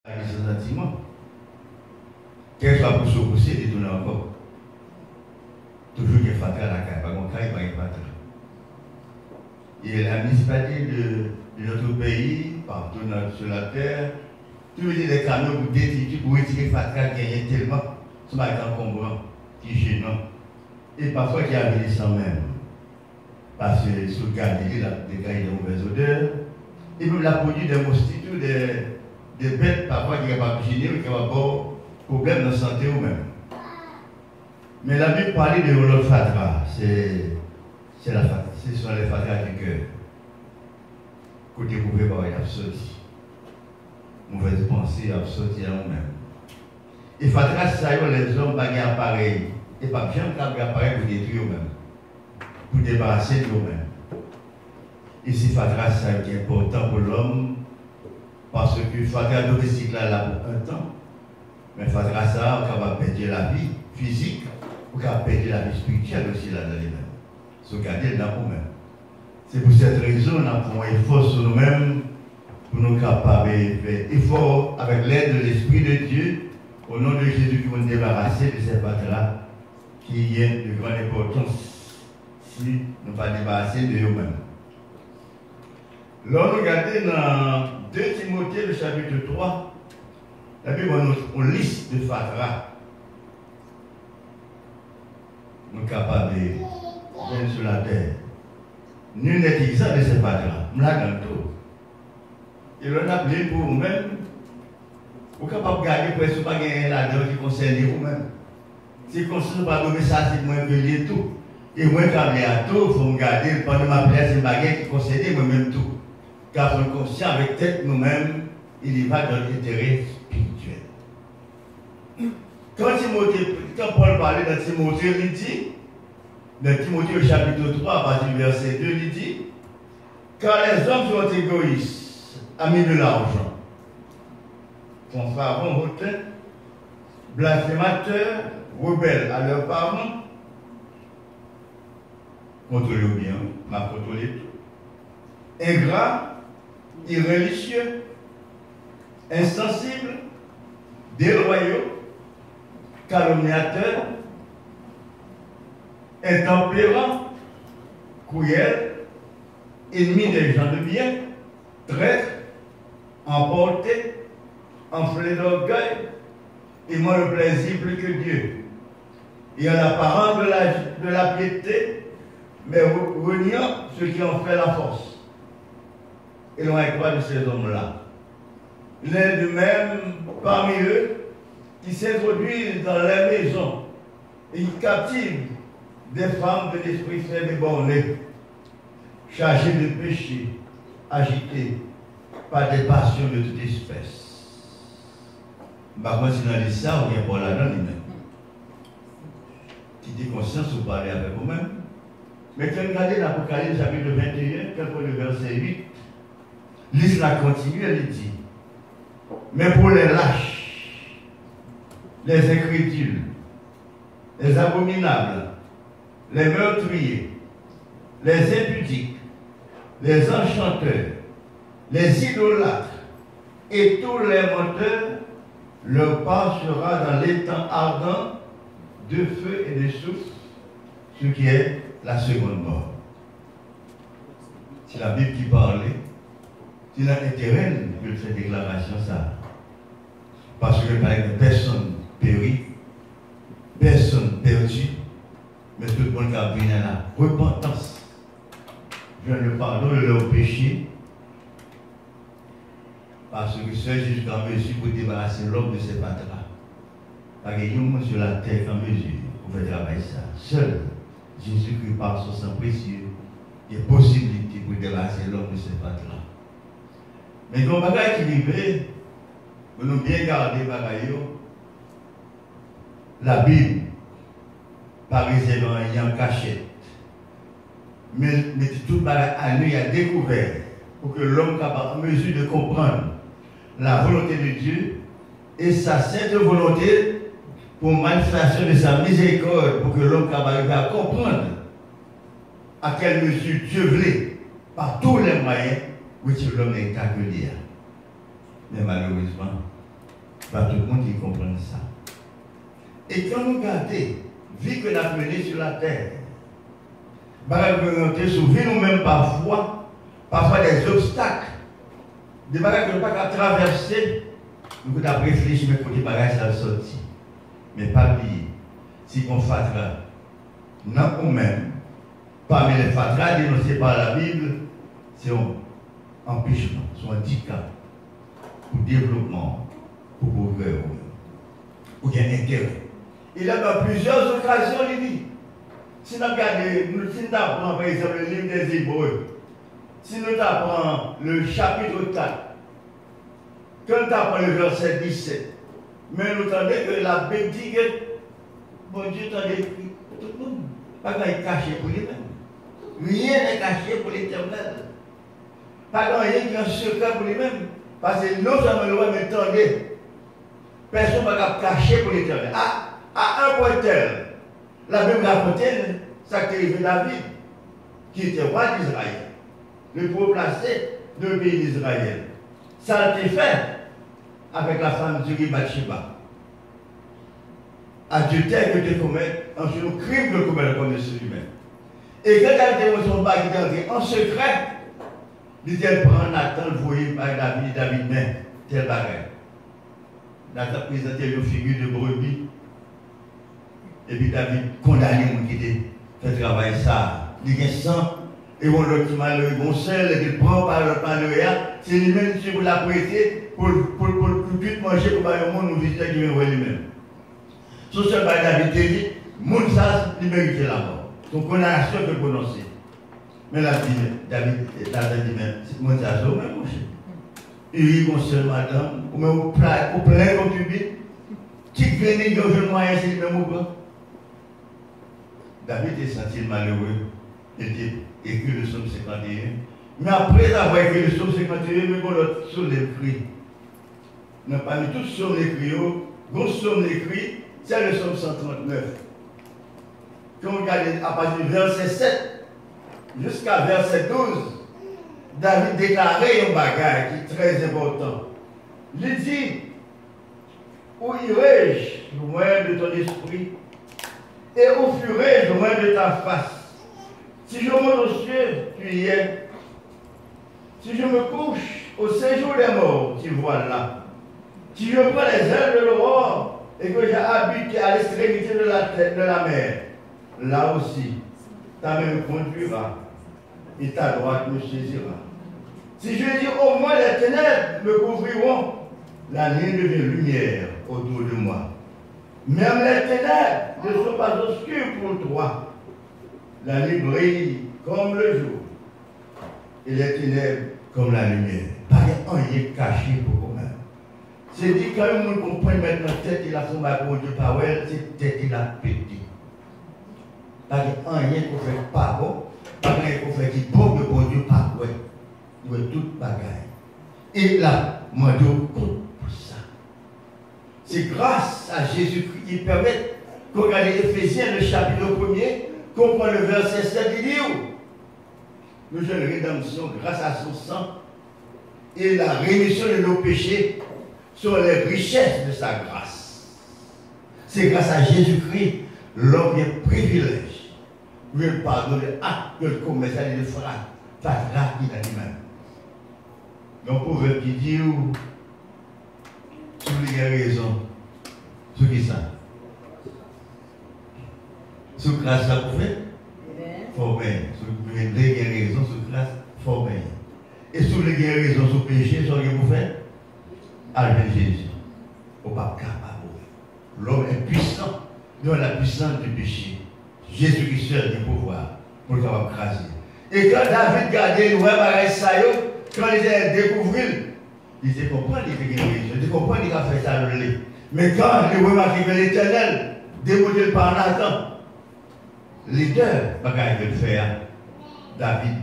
Ce sentiment. Quel soit pour se pousser, détourner encore. Toujours qu'il y a fatras à la caille, pas mon caille, pas une fatras. Et la municipalité de notre pays, partout sur la terre, tous les camions pour détruire, pour retirer fatras qui gagnent tellement, ce matin encombrant, qui est gênant. Et parfois qui a venu sans même. Parce que sous le garde, il y a des cas de mauvaises odeurs. Et même la produit des moustiques, des bêtes parfois qui ne sont pas gêner ou qui ont des problèmes de santé ou même. Mais la Bible parlait de l'autre fatra, c'est la fatra, ce sont les fatras du cœur. Côté vous pouvez voir, il y a sorti. Mauvaise pensée, il y a sorti à nous-mêmes. Et fatra, ça y est, les hommes bagués appareils. Et pas bien qu'un appareil pour détruire eux-mêmes, pour débarrasser de eux-mêmes. Et si fatra, ça est important pour l'homme, parce que fatra domestique là pour un temps, mais fatra, ça, on va perdre la vie physique, on va perdre la vie spirituelle aussi là dans les mêmes. Se garder là pour nous-mêmes. C'est pour cette raison qu'on a fait un effort sur nous-mêmes pour nous capables de faire effort avec l'aide de l'Esprit de Dieu, au nom de Jésus qui va nous débarrasser de ces fatra qui est de grande importance si nous ne pas débarrasser de nous-mêmes. Là, nous regardons dans 2 Timothée, le chapitre 3, la Bible nous liste de fatras. Nous sommes capables de venir sur la terre. Nul n'est exempt de ces fatras. Nous l'avons dans tout. Et l'on a appelé pour vous-même. Vous êtes capable de garder pour que vous ne pas là-dedans qui concerne vous-même. Si vous ne pas donner ça, c'est moins que lié tout. Et moi, quand je à tout, il faut me garder pendant ma place, c'est baguette qui concerne moi-même tout. Car nous sommes conscients avec tête nous-mêmes, il y va dans l'intérêt spirituel. Quand Paul parlait dans Timothée, il dit, dans Timothée au chapitre 3, à partir du verset 2, il dit, car les hommes sont égoïstes, amis de l'argent, fanfarons, hautains, blasphémateurs, rebelles à leurs parents, contrôlez bien, m'a contrôlé tout, ingrats, irreligieux, insensibles, déloyaux, calomniateurs, intempérants, cruels, ennemis des gens de bien, traîtres, emportés, enflés d'orgueil, aimant le plaisir plus que Dieu, et en apparence de la piété, mais reniant ceux qui ont fait la force. Et l'on est quoi de ces hommes-là? Il est de même parmi eux qui s'introduisent dans les maisons et qui captivent des femmes de l'esprit faible et borné, chargées de péché, agitées par des passions de toute espèce. Par contre, si on dit ça, on vient pour la donne lui-même. Qui dit conscience, vous parlez avec vous-même. Mais quand vous regardez l'Apocalypse chapitre 21, quelques le verset 8, l'islam continue, elle dit, mais pour les lâches, les incrédules, les abominables, les meurtriers, les impudiques, les enchanteurs, les idolâtres et tous les menteurs, leur part sera dans l'étang ardent de feu et de soufre, ce qui est la seconde mort. C'est la Bible qui parlait. C'est l'intérêt de cette déclaration, ça. Parce que par exemple, personne périt, personne perdu, mais tout le monde qui a venu à la repentance. Je le pardon de leurs péchés. Parce que seul Jésus est en mesure pour débarrasser l'homme de ses fatras. Parce qu'il y a un sur la terre en mesure pour faire travailler ça. Seul Jésus-Christ par son sang précieux, il y a possibilité pour débarrasser l'homme de ses fatras. Mais quand on va équilibrer, nous nous bien garder la Bible, par exemple, il y a en cachette. Mais tout à nous, il y a découvert pour que l'homme soit en mesure de comprendre la volonté de Dieu et sa sainte volonté pour manifestation de sa miséricorde, pour que l'homme arrive à comprendre à quelle mesure Dieu voulait, par tous les moyens, où l'homme est accueilli. Mais malheureusement, pas tout le monde qui comprend ça. Et quand nous regardons, vu que nous avons mené sur la terre, nous avons soulevé nous-mêmes parfois des obstacles, des bagages que nous n'avons pas traverser, nous avons réfléchi, mais côté bagages ça sorti. Mais pas oublier, si on fatras, non nous-mêmes, parmi les fatras dénoncés par la Bible, c'est un empêchement, c'est un handicap pour le développement, pour le progrès, pour qu'il y ait intérêt. Il a dans plusieurs occasions, il dit, si nous apprenons par exemple le livre des Hébreux, si nous apprenons le chapitre 4, quand nous apprenons le verset 17, mais nous entendons que la Bible dit que bon Dieu t'a décrit tout le monde, pas qu'on est caché pour lui-même. Rien n'est caché pour l'Éternel. Pas qu'on rien qui est un secret pour lui-même. Parce que non seulement le roi m'entendait, personne ne va cacher pour l'Éternel. À un point tel, la Bible raconte ça qui est arrivé David, qui était roi d'Israël, le plus placé de pays d'Israël. Ça a été fait avec la femme d'Uri Bathsheba. Adultère que tu commets, ensuite le crime que tu commets comme le humain. Et quand elle était son bac en secret, il dit elle prend Nathan, le voyait par David, mais tel bagage. Nathan présentait une figure de brebis. Et puis David condamné mon qui fait travailler ça. Il y a sang, et on le dit malheureux, bon sel, et il prend par le malheureux, c'est lui-même qui vous l'a prêté pour tout manger pour le monde nous visiter qui vient voir lui-même. Son seul par David dit, mon ça, il mérite la mort. Son condamnation peut prononcer. Mais là, David dit, c'est mon ça, c'est au même mon cher. Il dit, mon seul madame, ou même au plein comme tu dis, qui grenille, je moyen, c'est le même au blanc. David est senti malheureux. Il était écrit le psaume 51. Mais après avoir écrit le psaume 51, mais bon, l'autre psaume écrit. Nous n'avons pas mis tout le psaume écrit. Le psaume écrit, c'est le psaume 139. Quand on regarde à partir du verset 7 jusqu'à verset 12, David déclarait un bagage qui est très important. Il dit, où irai-je loin de ton esprit? Et où fuirai-je loin de ta face? Si je monte aux cieux, tu y es. Si je me couche au séjour des morts, tu vois là. Si je prends les ailes de l'aurore et que j'habite à l'extrémité de la mer, là aussi, ta main me conduira et ta droite me saisira. Si je dis au moins les ténèbres me couvriront, la nuit devient lumière autour de moi. Même les ténèbres ne sont pas obscures pour toi. La nuit brille comme le jour et les ténèbres comme la lumière. Pas rien caché pour vous-même. C'est dit quand le monde comprend maintenant tête il a son pour Dieu par elle, c'est tête il a pété. Pas rien qu'on fait pas bon, pas rien qu'on fait qui bon pour Dieu par ouais. Il veut toute bagaille. Et là, moi je compte pour ça. C'est grâce à Jésus-Christ qui permet qu'on regarde Éphésiens, le chapitre 1er, qu'on prend le verset 7, il dit où nous avons une rédemption grâce à son sang et la rémission de nos péchés sont les richesses de sa grâce. C'est grâce à Jésus-Christ, l'homme est privilège. Le pardon de actes que le commerce de frappe, fatras qui a lui-même. Donc, pour vous qui dit sur les raisons, sur qui ça? Sur classe, ça vous fait? Formé. Sur les raisons, sur classe, formé. Et sur les raisons, sur péché, sur ce que vous faites? Avec Jésus. Au pas capable. L'homme est puissant. Nous avons la puissance du péché. Jésus-Christ seul du pouvoir pour le faire craser. Et quand David gardait le roi ça, quand il a découvert, il s'est compris qu'il était guéri. Il comprend qu'il a fait ça le lait. Mais quand le roi arrive l'Éternel, démodé par Nathan, les deux bagages qu'il fait, David,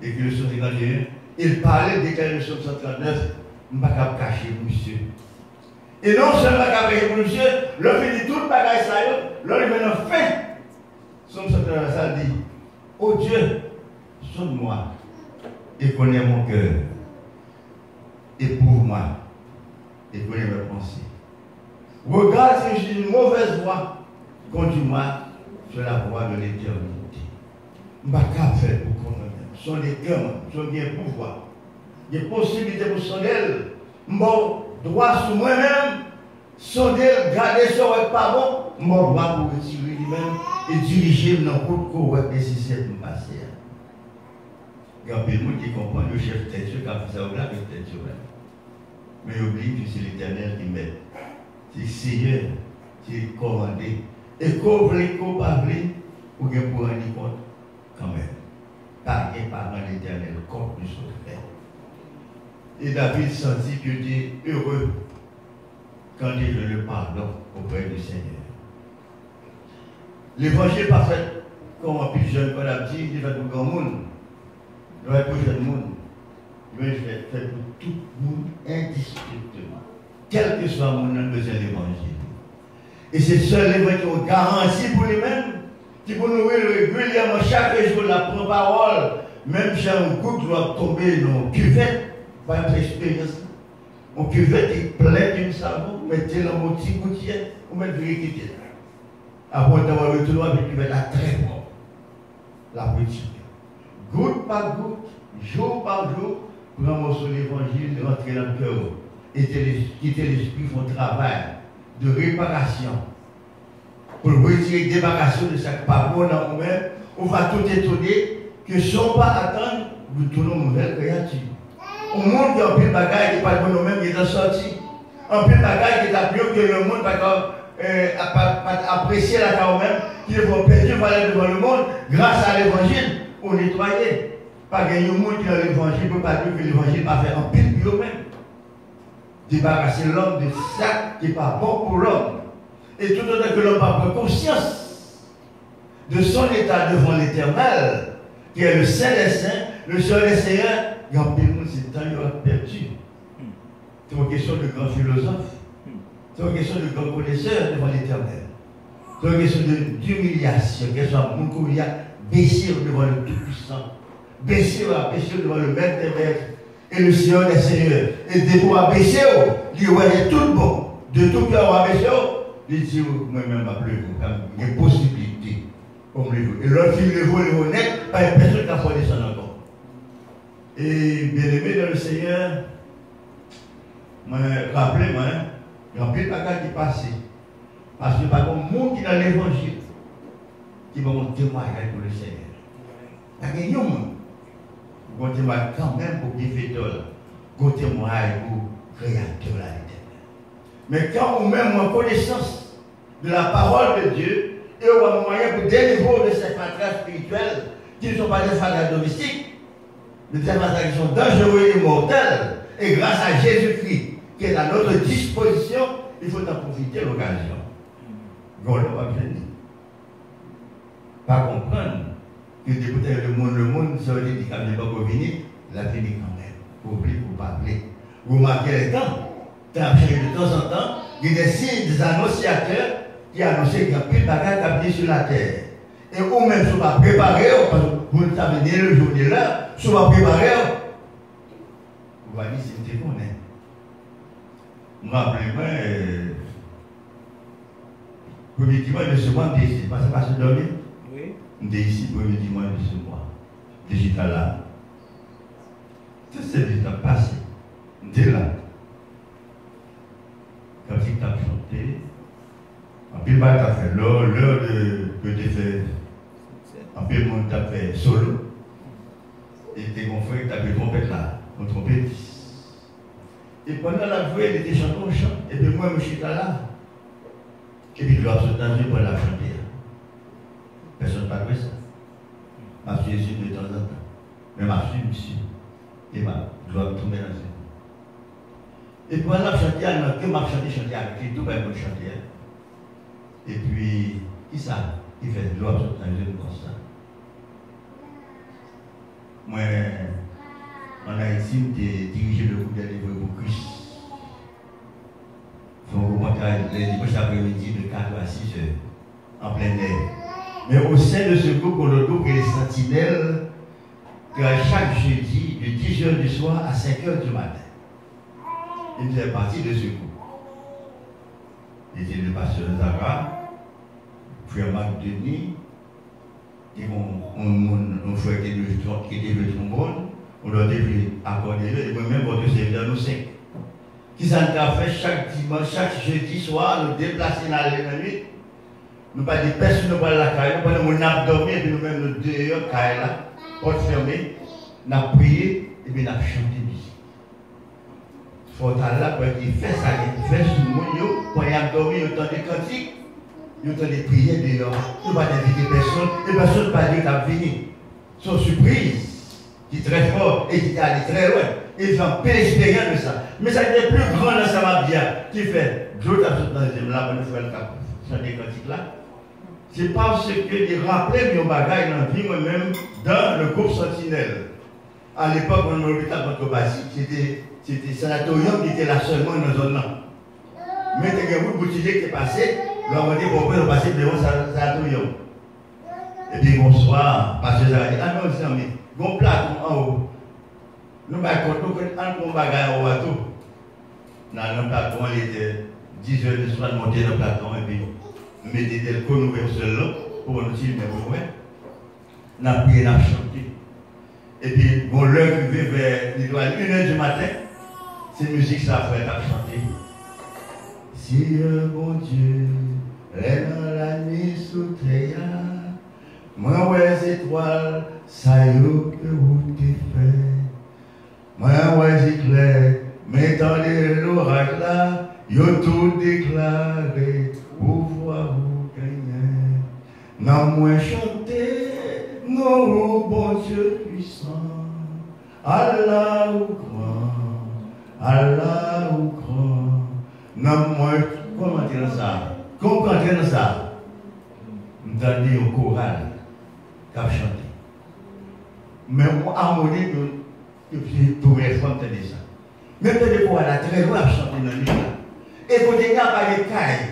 et que le psaume 51, il parlait déclarer le psaume 139, je ne vais pas cacher monsieur. Et non seulement cacher monsieur, le fait de tout le bagage ça, l'homme est maintenant fait. Psaume 139, ça dit, oh Dieu, sonne-moi et connais mon cœur. Éprouve-moi et connais mes pensées. pensée. Regarde si j'ai une mauvaise voie, conduis-moi sur la voie de l'éternité. Je ne vais pas faire pour qu'on ce sont des cœurs, ce sont des pouvoirs. Des possibilités pour sonder. Mon droit sur moi-même, sonder, garder ce qui n'est pas bon, mon droit pour retirer lui-même et diriger dans le route correcte nécessaire pour passer. Il y a des gens qui comprennent le chef tête sur quand ça ouvre avec tête sur elle. Mais il oublie que c'est l'Éternel qui met. C'est le Seigneur qui est commandé. Et qu'on voulait, qu'on pas voulait, ou bien pour rendre compte, quand même. Par l'Éternel, compte du secret. Et David sentit que Dieu est heureux quand il veut le pardon auprès du Seigneur. L'évangile parfait, comme un plus jeune, qu'on a dit, il va pour grand monde. Il va pour jeune monde. Il va faire pour tout le monde indistinctement. Quel que soit mon nom, besoin de l'évangile. Et c'est seul l'évangile qui garantit pour lui-même, qui pour nous régulièrement chaque jour la parole, même si un goutte doit tomber dans une cuvette, par exemple, expérience. Une cuvette est pleine d'une savon, vous mettez dans mon petit gouttière, vous mettez le quitter. Après d'avoir retourné avec une cuvette très propre. La petite. Goutte par goutte, jour par jour, prendre un morceau de l'évangile, rentrer dans le cœur. Et quitter l'esprit font travail de réparation. Pour retirer des débarration de ce qui n'est pas bon dans nous-mêmes, on va tout étonner que sans pas attendre, nous tournons une nouvelle créature. Au monde qui a un peu de bagaille qui n'est pas bon nous-mêmes, qui est sorti. Un peu de bagaille qui est mieux que le monde, pas apprécier la carrière même, qui est perdu devant le monde, grâce à l'évangile, on nettoyer. Pas gagner un monde qui a l'évangile, ne peut pas dire que l'évangile va faire un pile pour eux-mêmes. Débarrasser l'homme de ça qui n'est pas bon pour l'homme. Et tout autant que l'homme va prendre conscience de son état devant l'Éternel, qui est le Saint des Saints, le Seul des Seigneurs, il y a un peu de monde, c'est temps, il y a perdu. C'est une question de grand philosophe. C'est une question de grand connaisseur devant l'Éternel. C'est une question d'humiliation, qu'elle soit mon courrier, baisser devant le Tout-Puissant, baisser devant le Maître des Maîtres et le Seigneur des Seigneurs. Et dès qu'on a baissé, il y a tout bon, de tout cœur à baisser, il dit, moi-même, il y a une possibilité. Et l'autre, il est honnête, pas une personne qui a fait descendre encore. Et bien aimé dans le Seigneur, rappelez-moi, il y a un peu de bagages qui passent. Parce que par contre, le monde qui est dans l'évangile, qui va mon témoignage pour le Seigneur. Il y a un monde. Vous témoignez quand même pour bienfaiteur, vous témoignez pour créateur la l'éternel. Mais quand vous même en connaissance de la parole de Dieu, et vous avez un moyen pour délivrer de ces fatras spirituels qui ne sont pas des fatras domestiques, mais des fatras qui sont dangereux et mortels, et grâce à Jésus-Christ qui est à notre disposition, il faut en profiter l'occasion. On va venir. Pas comprendre que le monde, ça veut dire qu'il n'y a pas venir, la venir quand même. Pour oublier, pour pas oublier. Vous remarquez les temps, de temps en temps, il y a des signes, des annonciateurs qui annoncent qu'il y a plus de bagages à venir sur la terre. Et vous-même, si vous ne pas préparé, parce que vous ne savez ni le jour ni l'heure, si vous ne pas préparé, vous allez dire c'est une témoin. Rappelez-moi, premier dimanche de ce mois, je suis ici. Parce que pas se dormir. Oui. Je suis ici, premier dimanche de ce mois. J'étais là. Tout ce qui est passé. J'étais là. Quand il t'a chanté, en plus, il t'a fait l'heure que tu fais. En plus, le monde t'a fait solo. Et tes confrères, t'as fait trompette là. On trompette. Et pendant la voix, il était chanté au chant. Et puis moi, je suis là. Et puis, je dois sauter dans une pour la chanter. Personne n'a pas fait ça. Je suis ici de temps en temps. Mais je suis ici. Et je dois tomber dans ça. Et puis, pendant la chanter, que je chanter avec lui, tout le monde chanter. Et puis, qui ça? Il fait je dois sauter dans une comme ça. Moi, en Haïti, j'ai dirigé le groupe de livres pour Christ. Il faut remonter les dimanches après-midi de 4 à 6 heures, en plein air. Mais au sein de ce groupe, on a le groupe les sentinelles, que chaque jeudi, de 10 heures du soir à 5 heures du matin. Il faisait partie de ce groupe. était le pasteur Zara, frère Marc Denis, et on frère qui était le trombone, on leur devait accorder et moi-même, votre serviteur, nous cinq. Qui s'en a fait chaque dimanche, chaque jeudi soir, nous déplacer dans la nuit. Nous pas de personne, nous pas la caille, nous pas de mon dormi, et puis nous-mêmes nous dehors, caille là, porte fermée, nous avons prié, et puis nous avons chanté musique. Il faut là, quand il fait ça, il fait ce monde, quand il a dormi, il entend des cantiques, il entend des prières dehors. Nous pas d'inviter personne, et personne ne pas dire qu'il a fini. Son surprise, qui est très fort et qui est allé très loin. Et ils ont peu expérience de ça. Mais ça a été plus grand dans sa mafia qui fait d'autres absolument là, pour nous faire le cap. Ça des cantiques là. C'est parce que j'ai rappelé mes bagages dans la vie moi-même dans le groupe Sentinelle. À l'époque, on m'a l'hôpital contre basique, c'était sanatorium qui était là seulement dans la zone là. Mais il y a beaucoup de boutiques qui est passé, là on m'a dit pourquoi on passait devant le sanatorium. Et puis bonsoir, parce que ça a dit, ah non, c'est mais bon plateau en haut. Nous avons compté un bagage au bateau. Dans le plateau, il était 10 heures de soir, monter dans le plateau et puis mettez le con ouvert seul là pour nous dire, mais vous voyez, nous avons prié, nous avons chanté. Et puis, bon, l'heure qui vient vers 1h du matin, cette musique, ça a fait chanter. Si un bon Dieu est dans la nuit sous Tréa, moi, ouais, étoiles, ça y est, que vous t'es fait. Moi, ouais, éclair, mais tendez l'orage là, yo tout déclaré, pour voir vous gagner. Non, moi, chanter, non, bon Dieu puissant, Allah ou grand, Allah ou grand. Non, moi, comment dire ça? Comment dire ça? Nous avons dit au choral, qui a chanté. Mais moi, harmonie, depuis tout le monde entendait ça. Même les chorales, très loin à chanter dans l'île. Et quand il y a pas de cailles,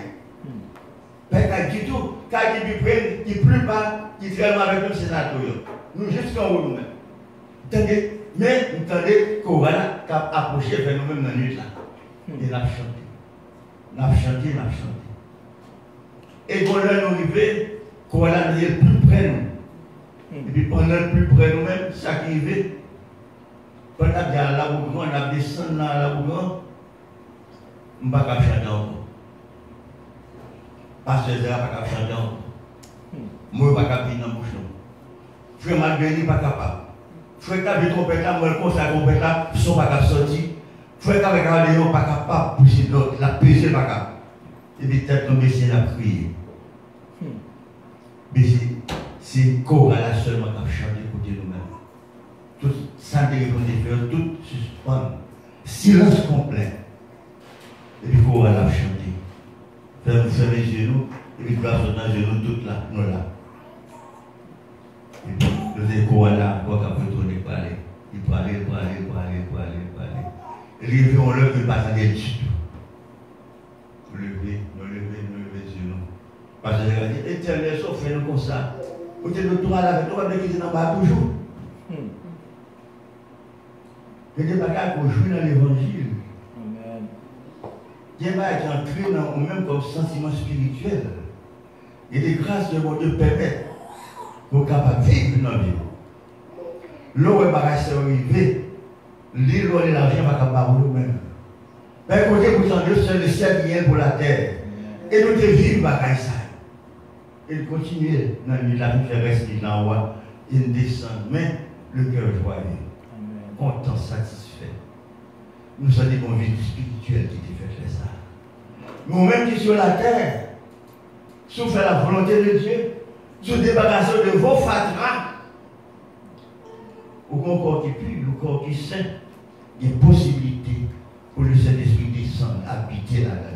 pas du tout, cailles qui plus bas, qui très loin avec nous, c'est naturel. Nous, jusqu'en haut, nous-mêmes. Attendez, mais vous entendez chorale qui a approché vers nous-mêmes dans l'île là. Et l'a chanté. L'a chanté, l'a chanté. Et quand nous arrivons, chorale est plus près de nous. Et puis pendant le plus près de nous-mêmes, ça qui arrive, pendant que la Bougon, on a descendu dans la Bougon, on ne peut pas chanter encore. Parce que je ne peux pas chanter encore. Moi, je ne peux pas venir dans la bouche. Frère Malbéni n'est pas capable. Frère qui a vu trompette là, moi, le conseil de trompette là, ils ne sont pas capables de sortir. Frère qui a regardé, ils ne sont pas capables de pousser l'autre, la peser pas capable. Et puis, peut-être nous baisser la prière. Mais c'est chorale là seulement qui a chanté côté nous-mêmes. Tout ça téléphone faire, tout suspend. Silence complet. Et puis chorale a chanté. Fermez les genoux, et puis place dans les genoux, toutes là, nous là. Et puis, le chorale là, encore qu'après tourner parler. Il parlait. Et les on lève, il passe à des chutes. Nous lever les genoux. Parce que j'ai dit, éternel, sauf fait nous comme ça. Vous êtes le droit là, vous avez quitter dans le bas toujours. Il y a des bagages qu'on joue dans l'évangile. Il y a des bagages qui entrent dans nous-mêmes comme sentiment spirituel. Il y a des grâces de mon Dieu permettent pour être capable de vivre dans la vie. Là où les bagages sont arrivés, l'île où l'argent va capable de nous-mêmes. Mais côté pour Dieu, c'est le ciel qui est pour la terre. Et nous devons vivre bagages ça. Et continuer dans la vie, faire rester dans le roi, il descend, mais le cœur joyeux, content, satisfait. Nous sommes des convicts spirituels qui te fait ça. Nous-mêmes qui sur la terre, sous faire la volonté de Dieu, sous débarrasser de vos fatras, au corps qui pue, au corps qui saint, il y a possibilité pour le Saint-Esprit descendre, habiter là-dedans.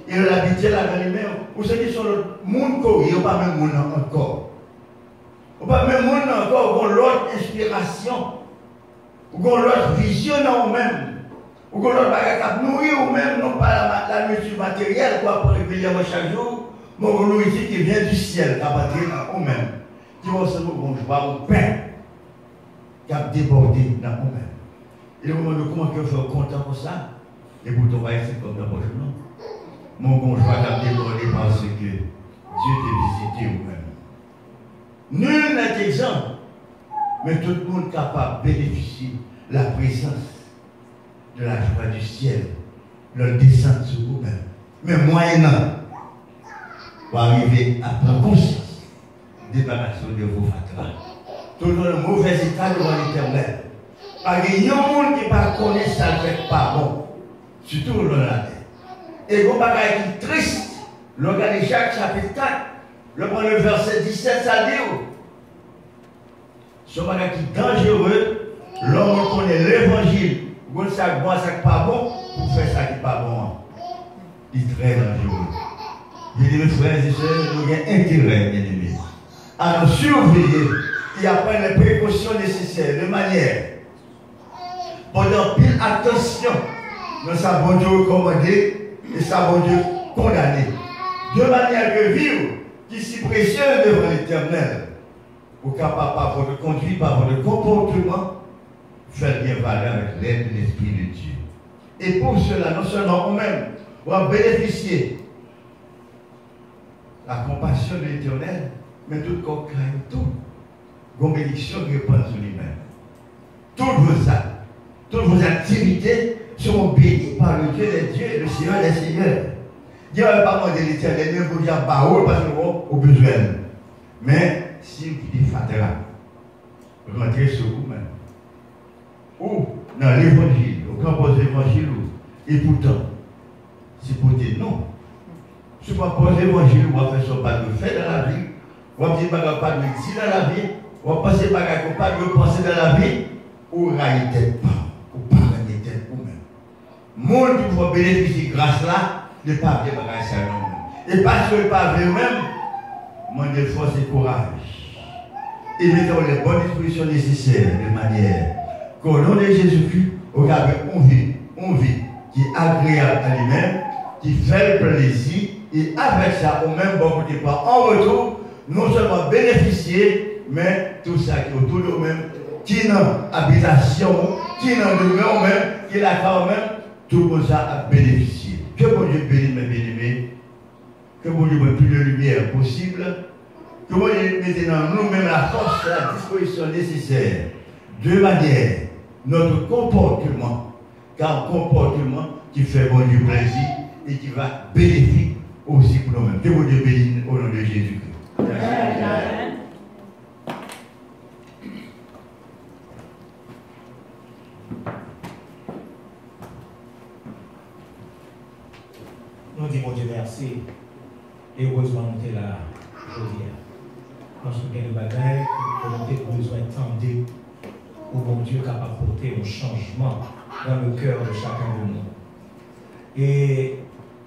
Et l'habiter là dans les mains, vous savez que sur le monde, il n'y a pas même monde encore. Il n'y a pas même monde encore, il y a l'autre inspiration, il y a l'autre vision dans vous-même, il y a l'autre bagage qui nourrit vous-même, non pas la nourriture matérielle, quoi, pour régulièrement chaque jour, mais une nourriture qui vient du ciel, qui va partir dans vous-même, qui va se nous joie au pain, qui a débordé dans vous-même. Et le moment de comment que vous êtes content pour ça, et pour ton bail, c'est comme dans votre nom. mon conjoint a débordé parce que Dieu t'a visité ou même. Nul n'est exempt, mais tout le monde est capable de bénéficier de la présence de la joie du ciel, leur descente sur vous-même. Mais moyennant, pour arriver à prendre conscience, débarrasser de vos fatras. Tout dans le mauvais état devant l'Éternel. Parce qu'il y a un monde qui ne connaît ça ne fait pas bon, surtout dans la terre. Et vous bagage qui est triste, le regardez Jacques chapitre 4, le verset 17, ça dit, ce bagage qui est dangereux, l'homme connaît l'évangile, vous ne savez pas ça qui n'est pas bon, pour faire ça qui n'est pas bon. Il est très dangereux. Bien aimés frères et sœurs, nous avons intérêt, bien aimés, à nous surveiller et à prendre les précautions nécessaires de manière, pendant pile attention, nous savons bon Dieu recommandé et ça bon Dieu condamné. De manière que vivre qui est si précieuse devant l'Éternel, pour capable par votre conduite, par votre comportement, faire bien valeur avec l'aide de l'Esprit de Dieu. Et pour cela, non seulement nous-mêmes, on va bénéficier la compassion de l'Éternel, mais tout comme tout, vos bénédictions répondent sur lui-même. Toutes vos activités seront bénies par le Dieu des dieux et le Seigneur des seigneurs. Dieu ne va pas demander l'Éternel, ne vous dire pas parce que nous avons besoin. Mais si vous dites fatera, rentrez sur vous-même. Ou dans l'évangile, au campus de l'évangile, et pourtant, c'est pour dire non. Si vous posez l'évangile, vous allez faire ce pas de fait dans la vie, vous allez dire pas de médecine dans la vie, vous allez passer pas de penser dans la vie, ou railler pas, ou pas railler tête vous-même. Monde qui va bénéficier grâce là, ne pas bien grâce à nous. Et parce que le pas même, demandez force et courage. Et mettons les bonnes dispositions nécessaires de manière qu'au nom de Jésus-Christ, on a une vie qui est agréable à lui-même, qui fait plaisir, et avec ça, au même bon côté, pas en retour, non seulement bénéficier, mais tout ça qui est autour de nous-mêmes, qui est dans l'habitation, qui est dans le demeure même, qui est là quand même, tout le monde ça a bénéficié. Que bon Dieu bénisse mes bien-aimés, que bon Dieu mette plus de lumière possible, que bon Dieu mette dans nous-mêmes la force, la disposition nécessaire, de manière, notre comportement, car un comportement qui fait bon Dieu plaisir et qui va bénéfique aussi pour nous-mêmes. Que bon Dieu bénisse au nom de Jésus-Christ. Amen. Nous disons Dieu merci et heureusement nous sommes là aujourd'hui. Parce que nous avons des bagages que nous avons besoin d'entendre pour bon Dieu capable de porter un changement dans le cœur de chacun de nous. Et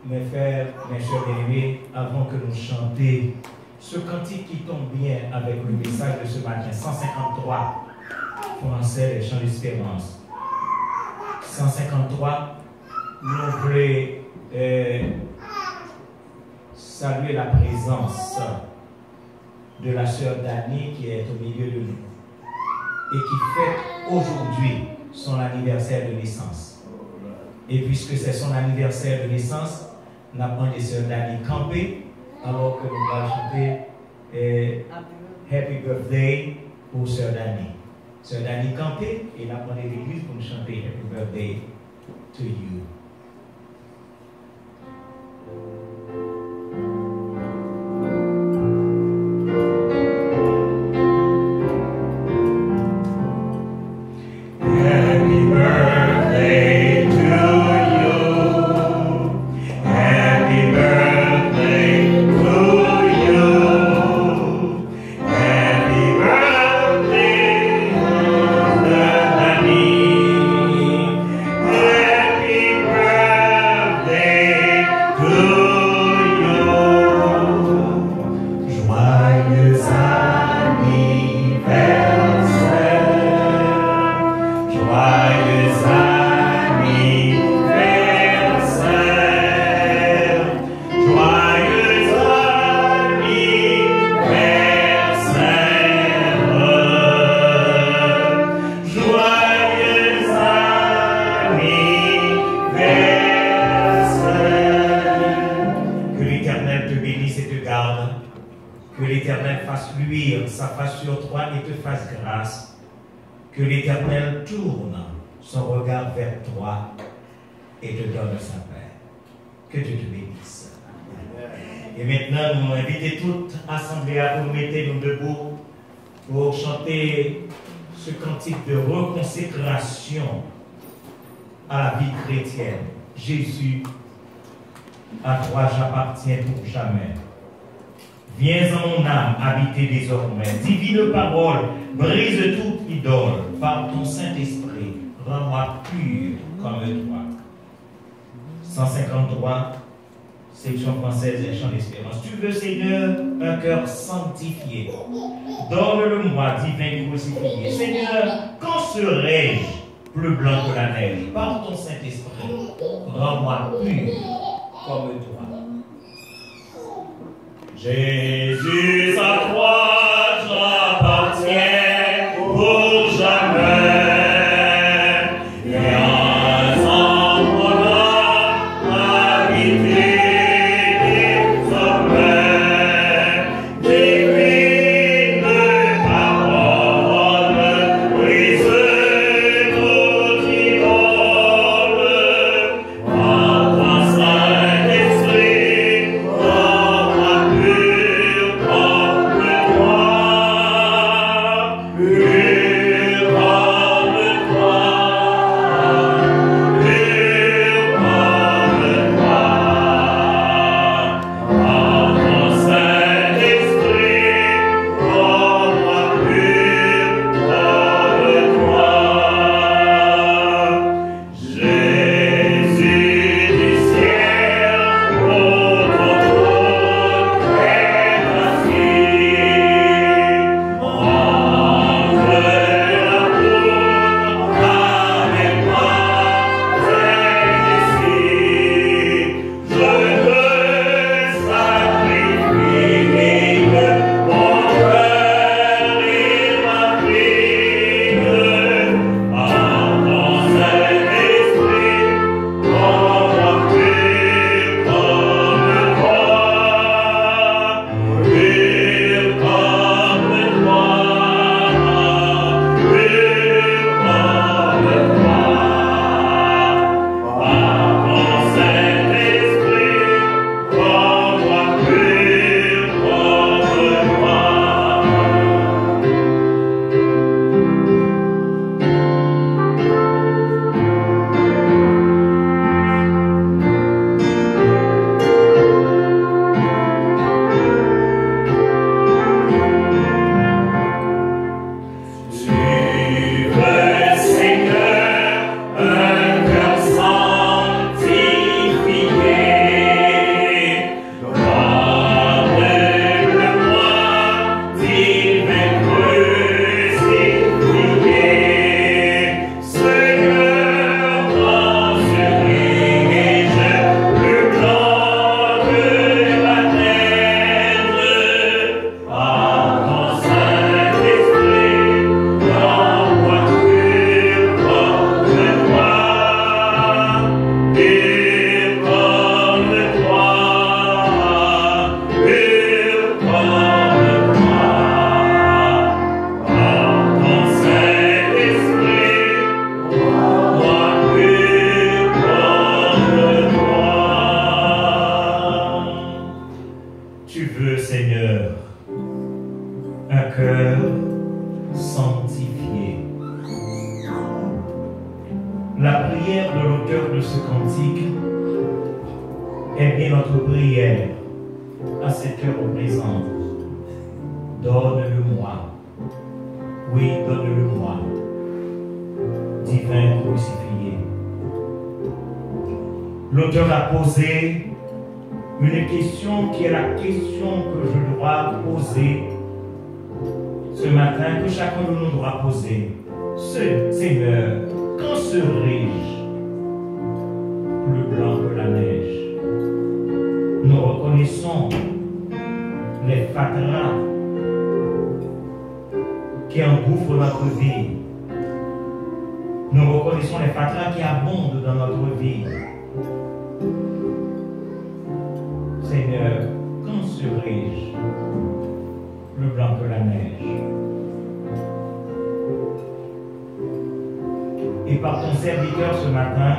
mes frères, mes chers bien-aimés, avant que nous chantions ce cantique qui tombe bien avec le message de ce matin, 153, français, les chants d'espérance. 153, nous voulons saluer la présence de la sœur Dani qui est au milieu de nous et qui fête aujourd'hui son anniversaire de naissance. Et puisque c'est son anniversaire de naissance, nous avons demandé sœur Dani camper alors que nous allons chanter Happy Birthday pour sœur Dani. Sœur Dani camper et nous avons demandé l'église pour nous chanter Happy Birthday to you. Happy l'Éternel fasse luire sa face sur toi et te fasse grâce. Que l'Éternel tourne son regard vers toi et te donne sa paix. Que Dieu te bénisse. Et maintenant, nous invitons toute assemblée à vous mettre nous debout pour chanter ce cantique de reconsécration à la vie chrétienne. Jésus, à toi j'appartiens pour jamais. Viens en mon âme habiter désormais. Divine parole, brise toute idole. Par ton Saint-Esprit, rends-moi pur comme toi. 153, section française et chant d'espérance. Tu veux, Seigneur, un cœur sanctifié. Donne-le-moi, divin crucifié. Seigneur, quand serai-je plus blanc que la neige? Par ton Saint-Esprit, rends-moi pur comme toi. Jésus, à toi j'appartiens pour jamais. L'auteur a posé une question qui est la question que je dois poser ce matin, que chacun de nous doit poser. Seigneur, quand serai-je plus blanc que la neige? Nous reconnaissons les fatras qui engouffrent notre vie. Nous reconnaissons les fatras qui abondent dans notre vie. Seigneur, quand serai-je le blanc de la neige. Et par ton serviteur ce matin,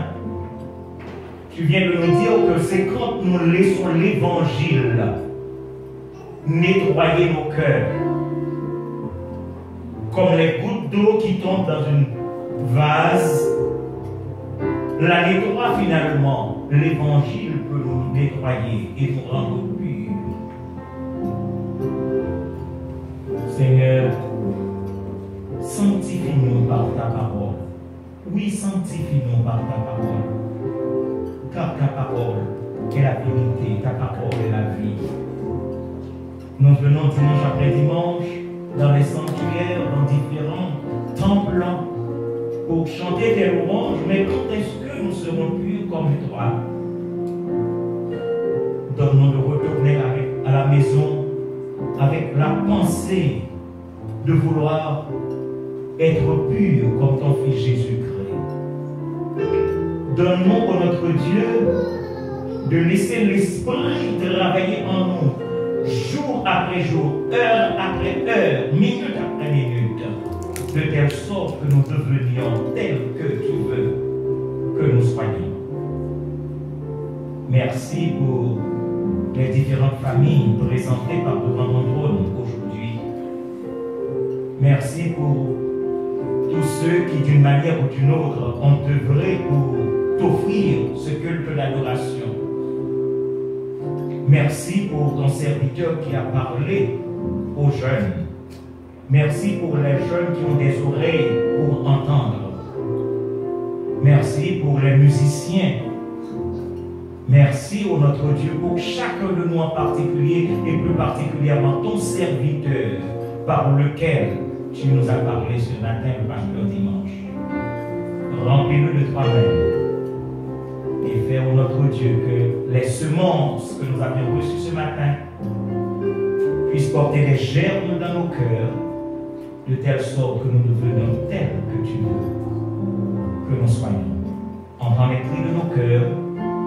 tu viens de nous dire que c'est quand nous laissons l'évangile nettoyer nos cœurs, comme les gouttes d'eau qui tombent dans une vase, la nettoie finalement. L'évangile peut nous nettoyer et nous rendre purs. Seigneur, sanctifie-nous par ta parole. Oui, sanctifie-nous par ta parole. Car ta parole est la vérité, ta parole est la vie. Nous venons dimanche après dimanche dans les sanctuaires, dans différents temples, pour chanter tes louanges, mais quand est-ce que nous serons purs comme toi? Donne-nous de retourner à la maison avec la pensée de vouloir être pur comme ton Fils Jésus-Christ. Donne-nous, ô notre Dieu, de laisser l'Esprit travailler en nous, jour après jour, heure après heure, minute après minute, de telle sorte que nous devenions tels que tu veux que nous soyons. Merci pour les différentes familles présentées par devant mon trône aujourd'hui. Merci pour tous ceux qui, d'une manière ou d'une autre, ont œuvré pour t'offrir ce culte d'adoration. Merci pour ton serviteur qui a parlé aux jeunes. Merci pour les jeunes qui ont des oreilles pour entendre. Merci pour les musiciens. Merci, ô notre Dieu, pour chacun de nous en particulier et plus particulièrement ton serviteur par lequel tu nous as parlé ce matin, le pasteur dimanche. Remplis-nous de toi-même et fais, ô notre Dieu, que les semences que nous avions reçues ce matin puissent porter des germes dans nos cœurs, de telle sorte que nous devenions tels que tu veux que nous soyons. Entends les cris de nos cœurs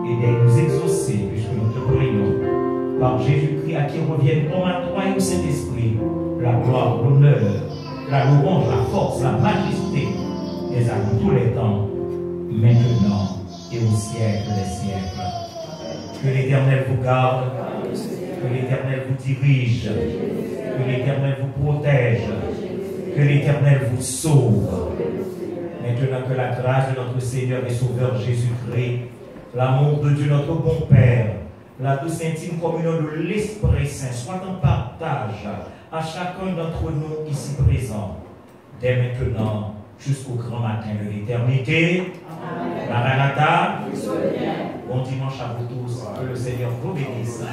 et d'aide nous exaucer, puisque nous te prions par Jésus-Christ, à qui reviennent comme à toi et au Saint-Esprit la gloire, l'honneur, la louange, la force, la majesté, les âmes tous les temps, maintenant et au siècle des siècles. Que l'Éternel vous garde, que l'Éternel vous dirige, que l'Éternel vous protège, que l'Éternel vous sauve. Maintenant que la grâce de notre Seigneur et Sauveur Jésus-Christ, l'amour de Dieu notre bon Père, la douce intime communion de l'Esprit Saint soit en partage à chacun d'entre nous ici présents, dès maintenant jusqu'au grand matin de l'éternité. Maranatha, bon dimanche à vous tous, que le Seigneur vous bénisse.